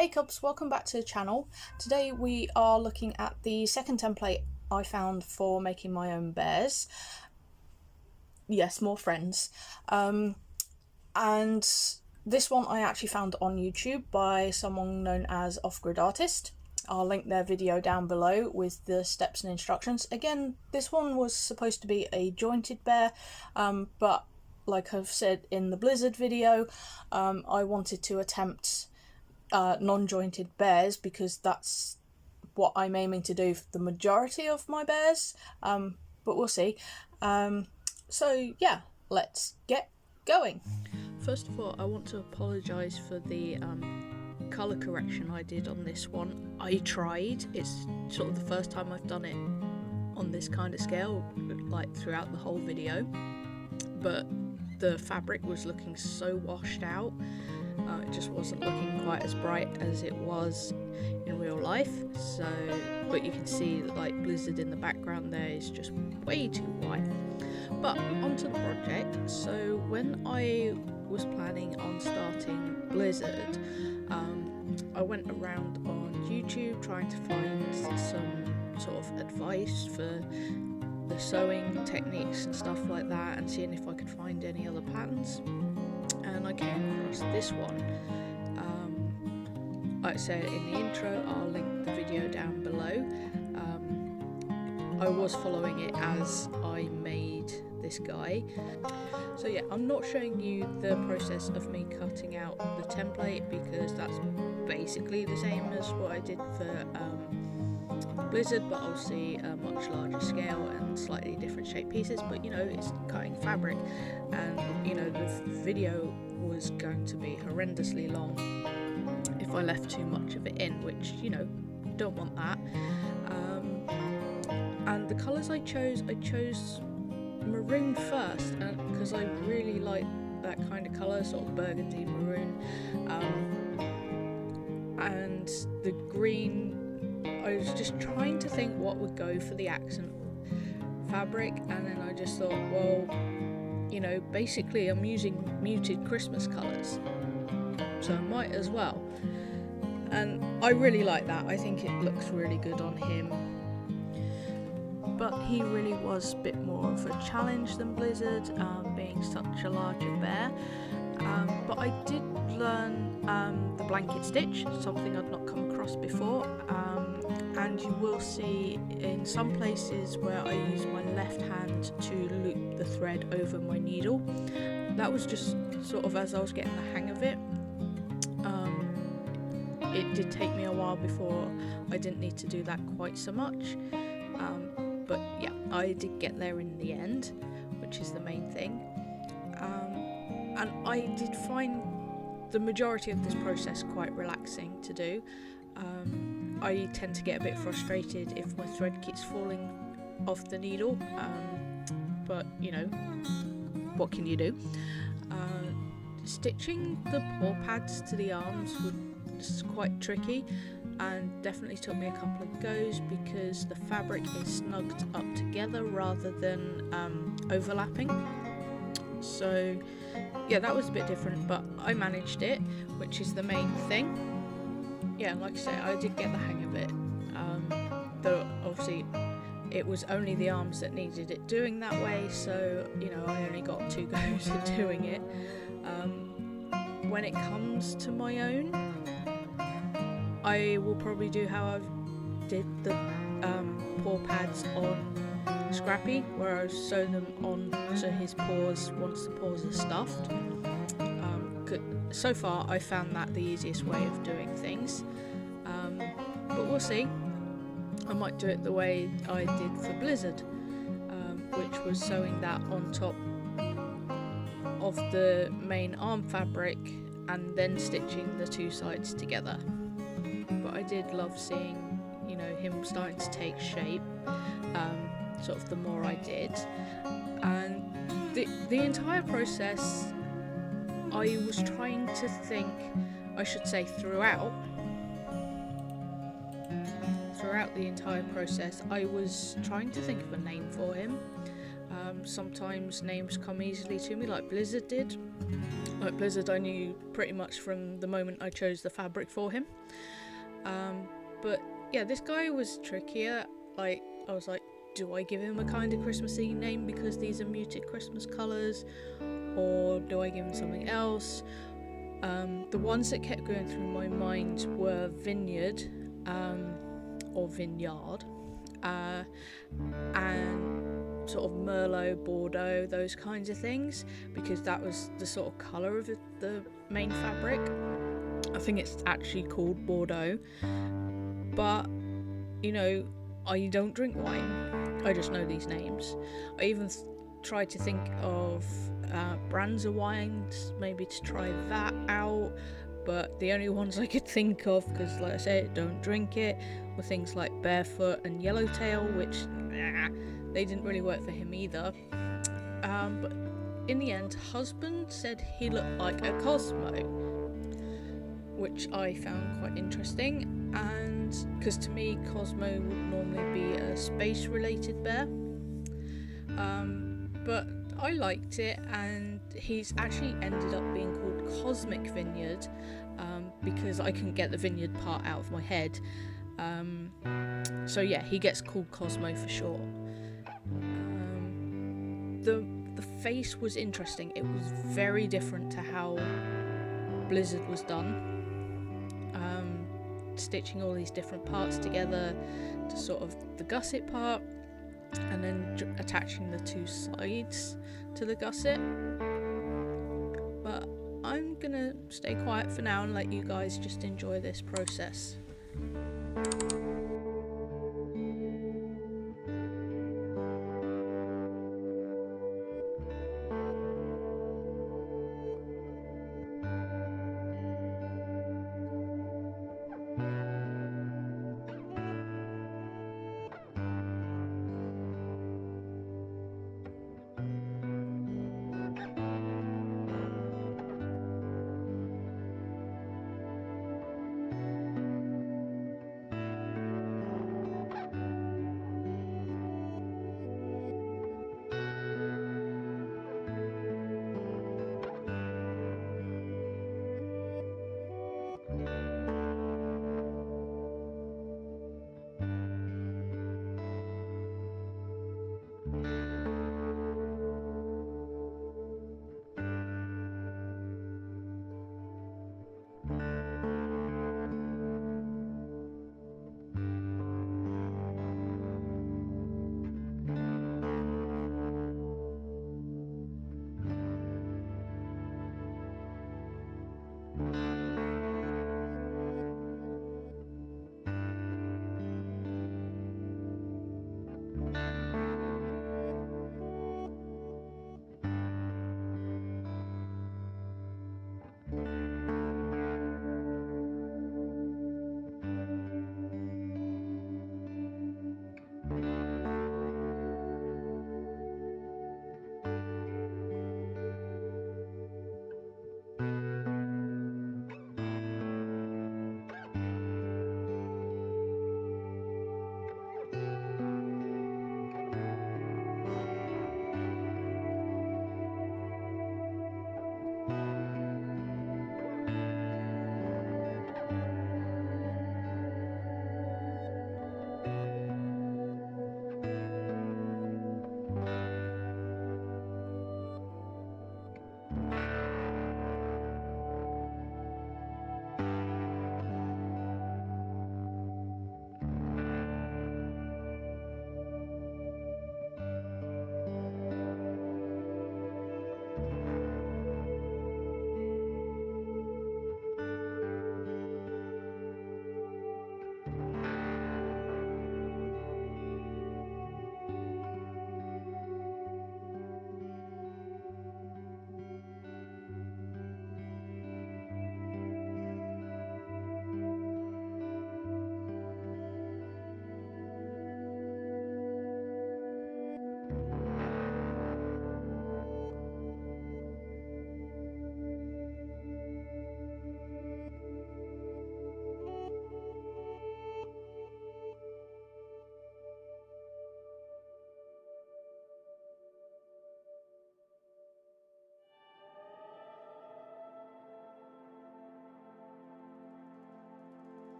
Hey Cubs, welcome back to the channel. Today we are looking at the second template I found for making my own bears. Yes, more friends. And this one I actually found on YouTube by someone known as Off-Grid Artist. I'll link their video down below with the steps and instructions. Again, this one was supposed to be a jointed bear, but like I've said in the Blizzard video, I wanted to attempt non-jointed bears because that's what I'm aiming to do for the majority of my bears, but we'll see. So yeah, let's get going. First of all, I want to apologise for the colour correction I did on this one. I tried. It's sort of the first time I've done it on this kind of scale, like throughout the whole video, but the fabric was looking so washed out. It just wasn't looking quite as bright as it was in real life. So, but you can see that like Blizzard in the background there is just way too white. But onto the project. So when I was planning on starting Blizzard, I went around on YouTube trying to find some sort of advice for the sewing techniques and stuff like that, and seeing if I could find any other patterns. And I came across this one. Like I said in the intro, I'll link the video down below. I was following it as I made this guy. So yeah, I'm not showing you the process of me cutting out the template because that's basically the same as what I did for Blizzard, but obviously a much larger scale and slightly different shaped pieces. But you know, it's cutting fabric, and you know the video was going to be horrendously long if I left too much of it in, which you know, don't want that. And the colours I chose maroon first, because I really like that kind of colour, sort of burgundy maroon, and the green. I was just trying to think what would go for the accent fabric, and then I just thought, well, you know, basically I'm using muted Christmas colours, so I might as well. And I really like that. I think it looks really good on him. But he really was a bit more of a challenge than Blizzard, being such a larger bear. But I did learn the blanket stitch, something I'd not come across before. And you will see in some places where I use my left hand to loop the thread over my needle. That was just sort of as I was getting the hang of it. It did take me a while before I didn't need to do that quite so much. But yeah, I did get there in the end, which is the main thing. And I did find the majority of this process quite relaxing to do. I tend to get a bit frustrated if my thread keeps falling off the needle, but you know, what can you do? Stitching the paw pads to the arms was quite tricky, and definitely took me a couple of goes because the fabric is snugged up together rather than overlapping. So yeah, that was a bit different, but I managed it, which is the main thing. Yeah, like I say, I did get the hang of it, though obviously it was only the arms that needed it doing that way, so you know, I only got 2 goes at doing it. When it comes to my own, I will probably do how I did the paw pads on Scrappy, where I sew them on to his paws once the paws are stuffed. So far I found that the easiest way of doing things, but we'll see. I might do it the way I did for Blizzard, which was sewing that on top of the main arm fabric and then stitching the 2 sides together. But I did love seeing, you know, him starting to take shape, sort of the more I did. And the entire process, I was trying to think, I should say throughout the entire process, I was trying to think of a name for him. Sometimes names come easily to me, like Blizzard did. Like Blizzard, I knew pretty much from the moment I chose the fabric for him. But yeah, this guy was trickier. Like, I was like, do I give him a kind of Christmassy name because these are muted Christmas colours, or do I give him something else? The ones that kept going through my mind were Vineyard, or Vineyard, and sort of Merlot, Bordeaux, those kinds of things, because that was the sort of colour of the main fabric. I think it's actually called Bordeaux, but you know, I don't drink wine, I just know these names. I even tried to think of brands of wines, maybe to try that out, but the only ones I could think of, because like I said, don't drink it, were things like Barefoot and Yellowtail, which they didn't really work for him either. But in the end, husband said he looked like a Cosmo, which I found quite interesting, and because to me Cosmo would normally be a space related bear, but I liked it, and he's actually ended up being called Cosmic Vineyard, because I couldn't get the vineyard part out of my head. So yeah, he gets called Cosmo for short. The face was interesting. It was very different to how Blizzard was done. Stitching all these different parts together to sort of the gusset part, and then attaching the two sides to the gusset. But I'm gonna stay quiet for now and let you guys just enjoy this process.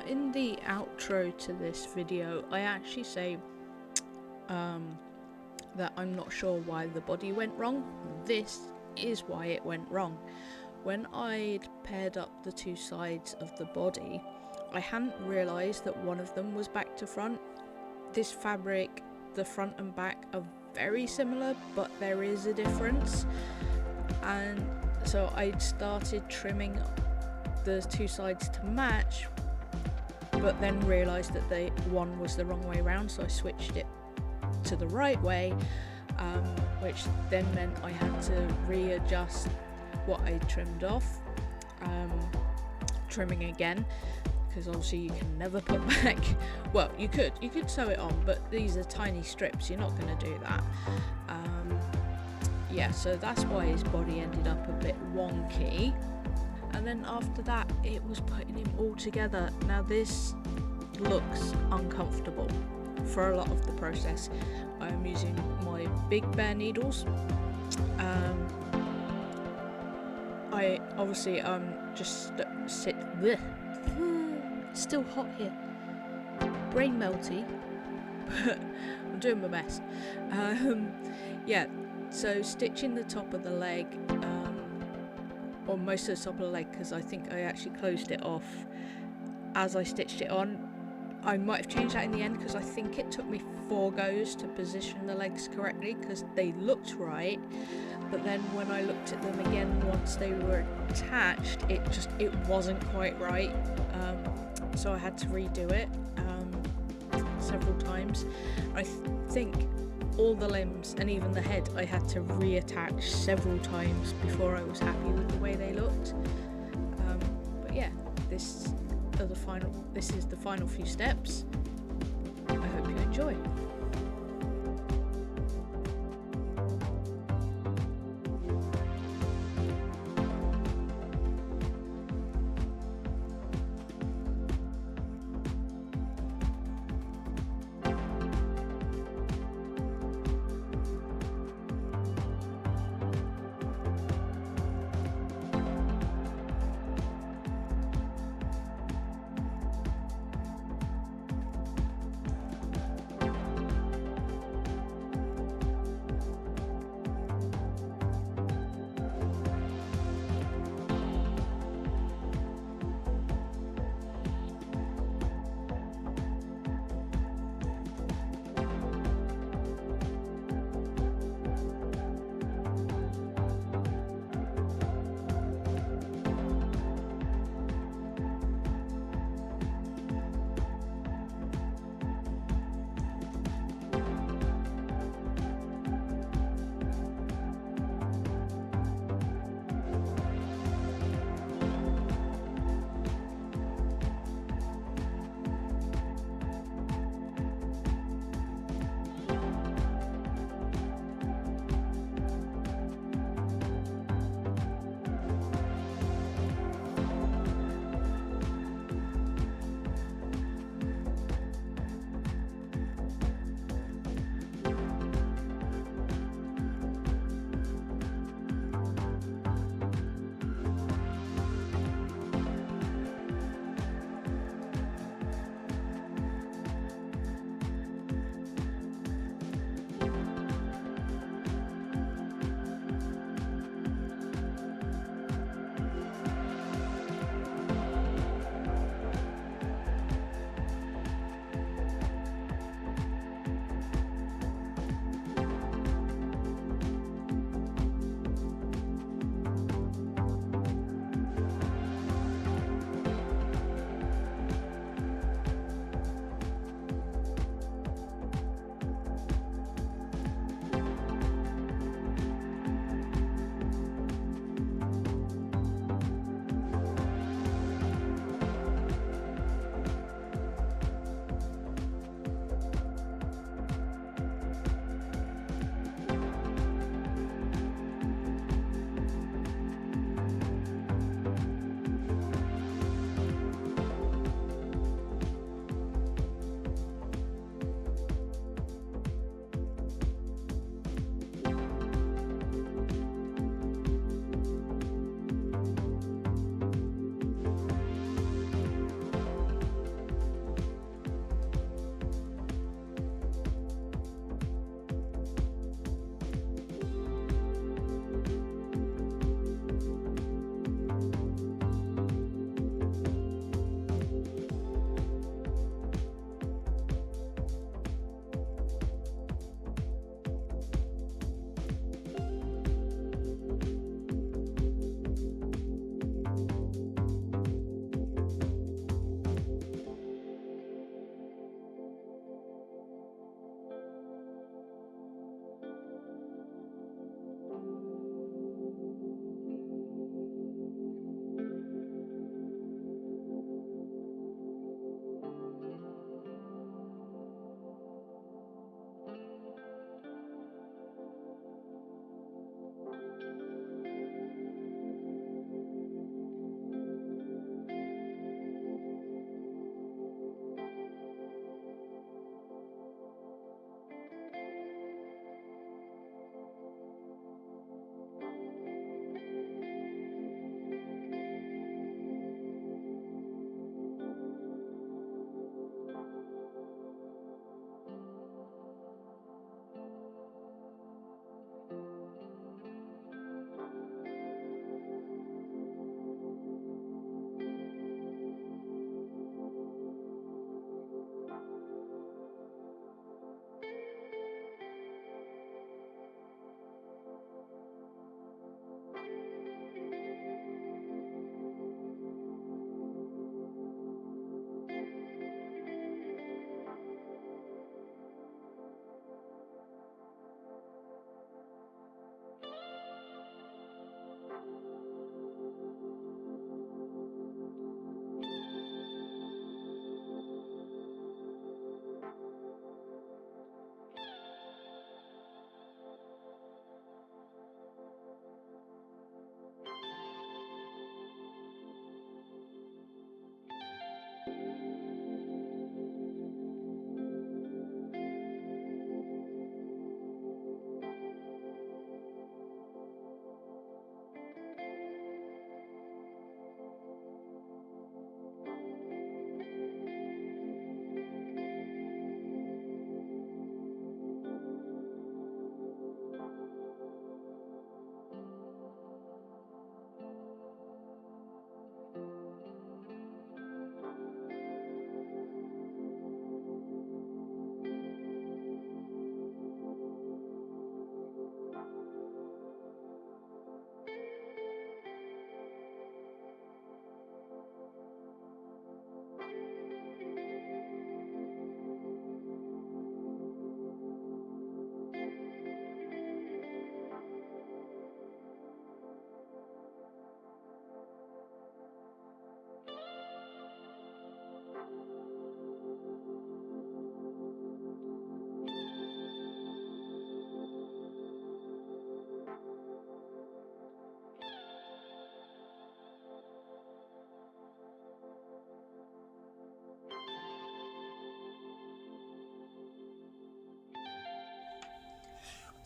in the outro to this video, I actually say that I'm not sure why the body went wrong. This is why it went wrong. When I'd paired up the two sides of the body, I hadn't realised that one of them was back to front. This fabric, the front and back are very similar, but there is a difference. And so I'd started trimming the two sides to match, but then realised that one was the wrong way around, so I switched it to the right way, which then meant I had to readjust what I trimmed off, trimming again, because obviously you can never put back, well, you could sew it on, but these are tiny strips, you're not going to do that. Yeah, so that's why his body ended up a bit wonky. And then after that, it was putting him all together. Now this looks uncomfortable for a lot of the process. I am using my big bare needles. I obviously just bleh. Still hot here, brain melty, but I'm doing my best. Yeah, so stitching the top of the leg, or most of the top of the leg, because I think I actually closed it off as I stitched it on. I might have changed that in the end, because I think it took me 4 goes to position the legs correctly, because they looked right, but then when I looked at them again once they were attached, it wasn't quite right, so I had to redo it several times. I think all the limbs and even the head I had to reattach several times before I was happy with the way they looked. But yeah, this is the final few steps. I hope you enjoy.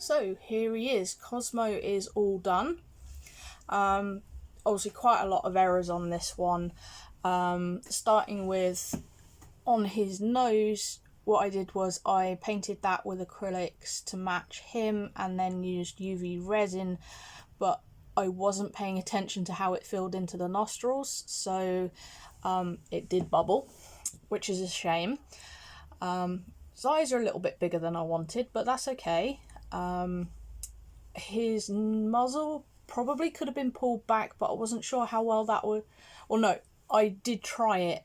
So here he is. Cosmo is all done. Obviously quite a lot of errors on this one. Starting with on his nose, what I did was I painted that with acrylics to match him and then used UV resin, but I wasn't paying attention to how it filled into the nostrils, so it did bubble, which is a shame. His eyes are a little bit bigger than I wanted, but that's okay. His muzzle probably could have been pulled back, but I wasn't sure how well that would. Well, no, I did try it,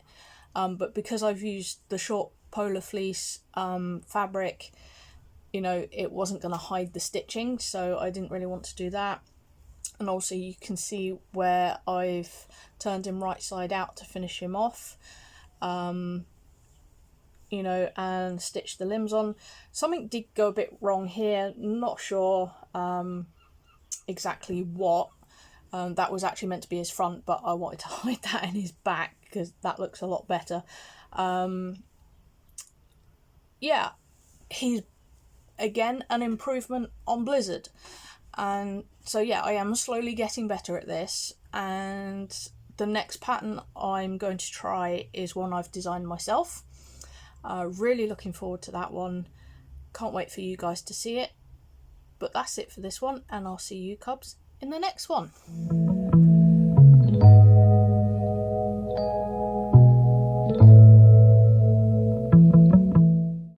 but because I've used the short polar fleece fabric, you know, it wasn't going to hide the stitching, so I didn't really want to do that. And also you can see where I've turned him right side out to finish him off, you know, and stitched the limbs on. Something did go a bit wrong here, not sure exactly what. That was actually meant to be his front, but I wanted to hide that in his back because that looks a lot better. Yeah, he's again an improvement on Blizzard. And so yeah, I am slowly getting better at this, and the next pattern I'm going to try is one I've designed myself. Really looking forward to that one. Can't wait for you guys to see it. But that's it for this one, and I'll see you cubs in the next one.